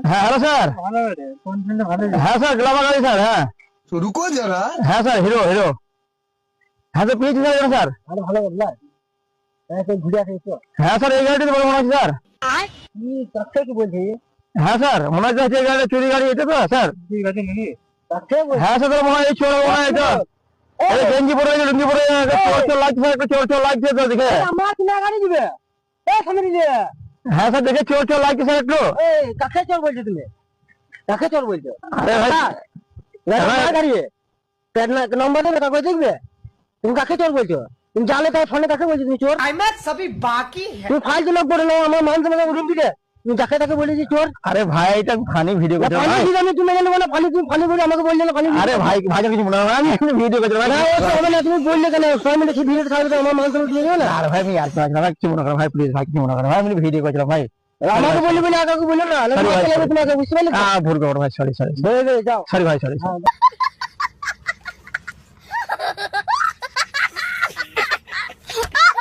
হ্যাঁ hello sir. হ্যাঁ sir Glamour গাড়ি স্যার। হ্যাঁ रुको जरा। হ্যাঁ স্যার হিরো হিরো। হ্যাঁ স্যার পেয়েছি স্যার স্যার। হ্যাঁ স্যার এই গাড়িটা বড় মনে হচ্ছে স্যার। হ্যাঁ স্যার মনে হচ্ছে এই গাড়িটা চুরি গাড়ি এটা তো স্যার। হ্যাঁ স্যার মনে হয় এই চোর মনে হয় এটা। এই গেঞ্জি পরে লুঙ্গি পরে চোর চোর লাগছে স্যার, একটা চোর চোর লাগছে তো দেখে। হ্যাঁ স্যার দেখে চোর চোর লাগছে স্যার একটু। কাকে চোর বলছো তুমি? কাকে চোর বলছো? আরে ভাই দাঁড়িয়ে নম্বর দেবে কাগজ দেখবে। তুমি কাকে চোর বলছো? তুমি জানলে তার ফোনে কাকে বলছো তুমি চোর? सभी बाकी है। তুমি ফালতু লোক করে নাও আমার মান সম্মান উঠুন দিকে। তুমি যাকে তাকে বলেছি চোর। আরে ভাই এটা ফানি ভিডিও করতে ফানি ভাই। দিকে আমি তুমি জানো না ফানি তুমি ফানি বলে আমাকে বললে না ফানি। আরে ভাই ভাই কিছু মনে হয় না, আমি ভিডিও করতে ভাই। না ও তো হবে না তুমি বললে কেন? সবাই মিলে সেই ভিডিওটা ছাড়বে তো আমার মান সম্মান তুমি জানো না। আরে ভাই আমি আর কিছু মনে করেন ভাই, প্লিজ ভাই কিছু মনে করেন ভাই, আমি ভিডিও করছিলাম ভাই। আমাকে বললি বলে আগাকে বললে না। Sorry ভাই, তোমাকে বলছি বলে। ভুল করো ভাই, সরি সরি যাও। সরি ভাই, সরি।